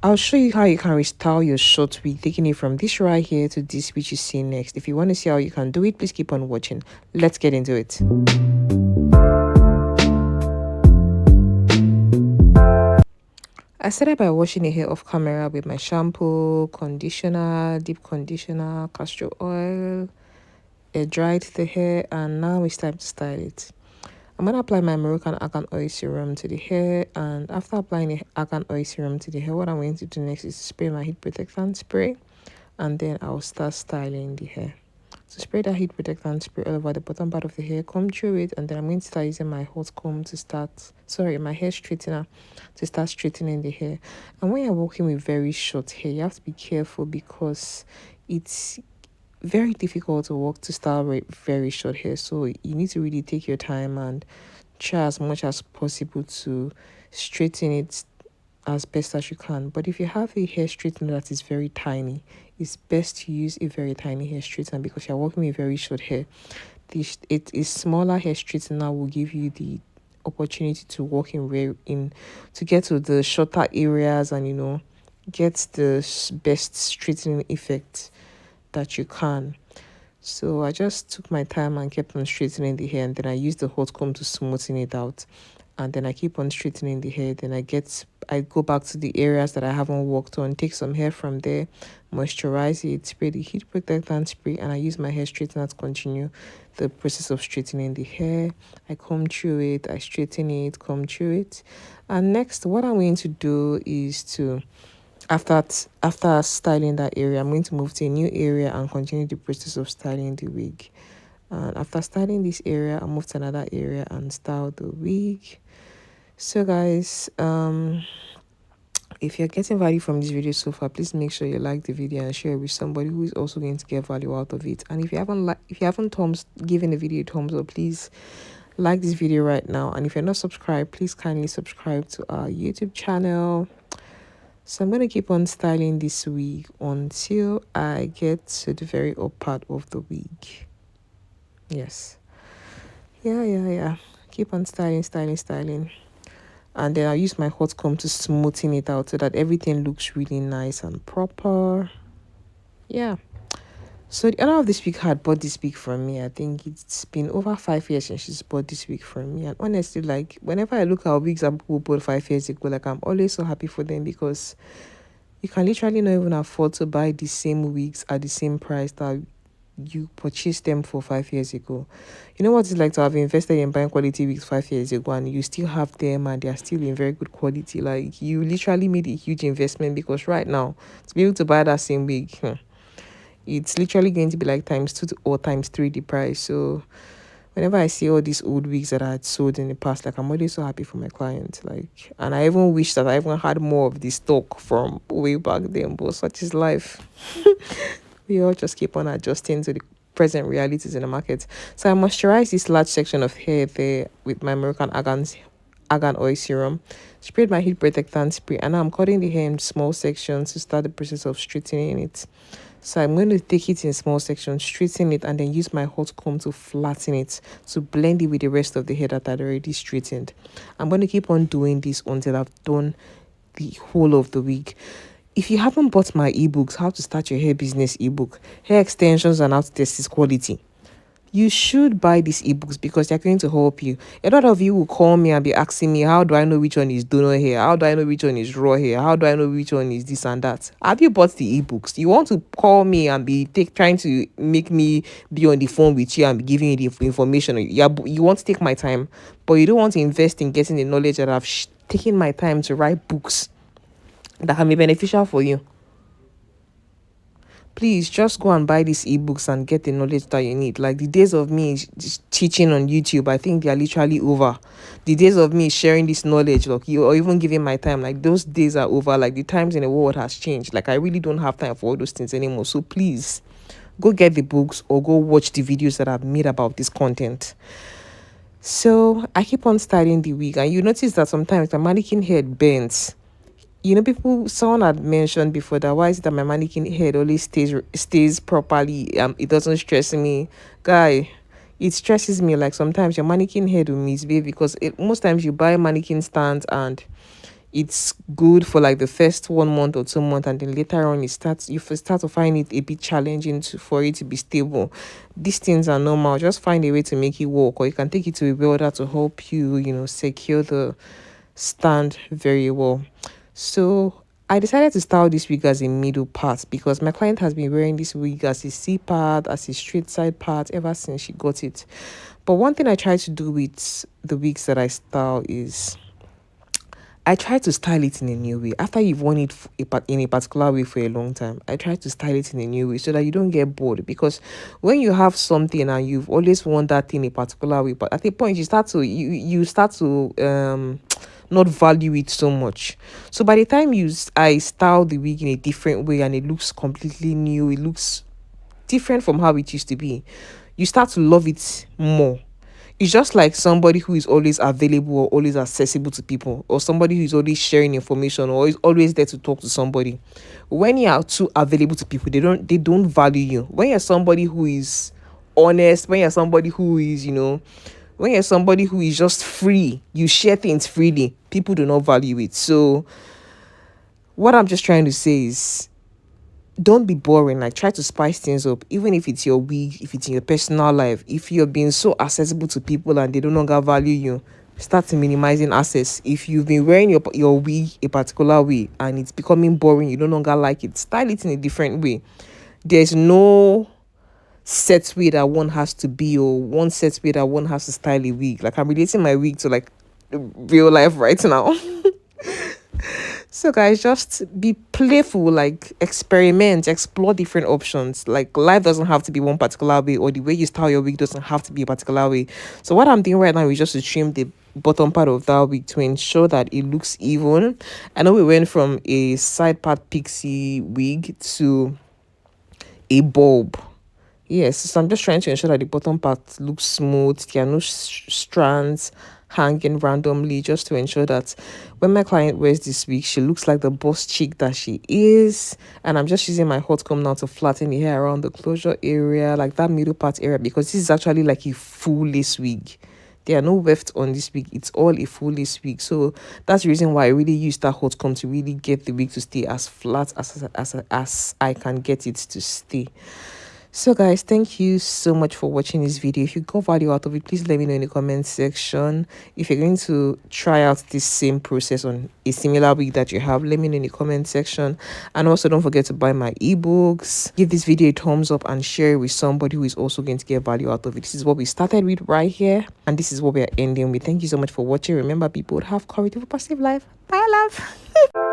I'll show you how you can restyle your short wig, taking it from this right here to this which you see next. If you want to see how you can do it, please keep on watching. Let's get into it. I started by washing the hair off camera with my shampoo, conditioner, deep conditioner, castor oil. It dried the hair, and now it's time to style it. I'm going to apply my Moroccan argan oil serum to the hair, and after applying the argan oil serum to the hair, what I'm going to do next is spray my heat protectant spray, and then I'll start styling the hair. So spray that heat protectant spray all over the bottom part of the hair, comb through it, and then I'm going to start using my hot comb to my hair straightener to start straightening the hair. And when you're working with very short hair, you have to be careful because it's very difficult to work to style very short hair. So you need to really take your time and try as much as possible to straighten it as best as you can. But if you have a hair straightener that is very tiny, it's best to use a very tiny hair straightener because you're working with very short hair. It is smaller hair straightener will give you the opportunity to work to get to the shorter areas and get the best straightening effect that you can. So I just took my time and kept on straightening the hair, and then I used the hot comb to smoothen it out, and then I keep on straightening the hair. Then I go back to the areas that I haven't worked on, take some hair from there, moisturize it, spray the heat protectant spray, and I use my hair straightener to continue the process of straightening the hair. I comb through it, I straighten it, comb through it. And next, what I'm going to do is to after styling that area, I'm going to move to a new area and continue the process of styling the wig. And after styling this area, I'll move to another area and style the wig. So guys, if you're getting value from this video so far, please make sure you like the video and share it with somebody who is also going to get value out of it. And if you haven't given the video a thumbs up, please like this video right now. And if you're not subscribed, please kindly subscribe to our YouTube channel. So I'm going to keep on styling this wig until I get to the very up part of the wig. Yes. Yeah. Keep on styling. And then I'll use my hot comb to smoothen it out so that everything looks really nice and proper. Yeah. So the owner of this wig had bought this wig from me. I think it's been over 5 years since she's bought this wig from me. And honestly, like, whenever I look at wigs that people bought 5 years ago, like, I'm always so happy for them because you can literally not even afford to buy the same wigs at the same price that you purchased them for 5 years ago. You know what it's like to have invested in buying quality wigs 5 years ago and you still have them and they are still in very good quality. Like, you literally made a huge investment because right now, to be able to buy that same wig, it's literally going to be like times 2 or times 3 the price. So whenever I see all these old wigs that I had sold in the past, like, I'm always so happy for my clients. Like, and I even wish that I even had more of the stock from way back then, but such is life. We all just keep on adjusting to the present realities in the market. So I moisturize this large section of hair there with my Moroccan argan oil serum, sprayed my heat protectant spray, and now I'm cutting the hair in small sections to start the process of straightening it. So I'm going to take it in small sections, straighten it, and then use my hot comb to flatten it to blend it with the rest of the hair that I'd already straightened. I'm going to keep on doing this until I've done the whole of the wig. If you haven't bought my ebooks, How to Start Your Hair Business ebook, Hair Extensions and How to Test Its Quality, you should buy these ebooks because they're going to help you. A lot of you will call me and be asking me, how do I know which one is donor hair? How do I know which one is raw hair? How do I know which one is this and that? Have you bought the ebooks? You want to call me and be trying to make me be on the phone with you and be giving you the information. You want to take my time, but you don't want to invest in getting the knowledge that I've taken my time to write books that can be beneficial for you. Please just go and buy these ebooks and get the knowledge that you need. Like, the days of me just teaching on YouTube, I think they are literally over. The days of me sharing this knowledge, like, you or even giving my time, like, those days are over. Like, the times in the world has changed. Like, I really don't have time for all those things anymore. So please go get the books or go watch the videos that I've made about this content. So I keep on styling the wig, and you notice that sometimes the mannequin head bends. Someone had mentioned before that why is it that my mannequin head always stays properly, it doesn't stress me. Guy, it stresses me. Like, sometimes your mannequin head will misbehave because most times you buy mannequin stands and it's good for like the first 1 month or 2 months, and then later on you start to find it a bit challenging for it to be stable. These things are normal. Just find a way to make it work, or you can take it to a builder to help you, secure the stand very well. So I decided to style this wig as a middle part because my client has been wearing this wig as a C part, as a straight side part ever since she got it. But one thing I try to do with the wigs that I style is I try to style it in a new way. After you've worn it in a particular way for a long time, I try to style it in a new way so that you don't get bored. Because when you have something and you've always worn that thing a particular way, but at a point you start to not value it so much. So by the time I style the wig in a different way and it looks completely new, it looks different from how it used to be, you start to love it more. It's just like somebody who is always available or always accessible to people, or somebody who is always sharing information or is always there to talk to somebody. When you are too available to people, they don't value you. When you're somebody who is honest, when you're somebody who is, when you're somebody who is just free, you share things freely, people do not value it. So what I'm just trying to say is, don't be boring. Like, try to spice things up, even if it's your wig, if it's in your personal life. If you're being so accessible to people and they no longer value you, start minimizing access. If you've been wearing your wig a particular way and it's becoming boring, you no longer like it, style it in a different way. There's no set way that one has to be, or one set way that one has to style a wig. Like, I'm relating my wig to like real life right now. So guys, just be playful, like experiment, explore different options. Like, life doesn't have to be one particular way, or the way you style your wig doesn't have to be a particular way. So what I'm doing right now is just to trim the bottom part of that wig to ensure that it looks even. I know we went from a side part pixie wig to a bulb. Yes, so I'm just trying to ensure that the bottom part looks smooth. There are no strands hanging randomly, just to ensure that when my client wears this wig, she looks like the boss chick that she is. And I'm just using my hot comb now to flatten the hair around the closure area, like that middle part area, because this is actually like a full lace wig. There are no wefts on this wig. It's all a full lace wig. So that's the reason why I really use that hot comb to really get the wig to stay as flat as I can get it to stay. So guys, thank you so much for watching this video. If you got value out of it, please let me know in the comment section. If you're going to try out this same process on a similar wig that you have, let me know in the comment section. And also, don't forget to buy my ebooks. Give this video a thumbs up and share it with somebody who is also going to get value out of it. This is what we started with right here, and this is what we are ending with. Thank you so much for watching. Remember, people, have courage, live a positive life. Bye, love.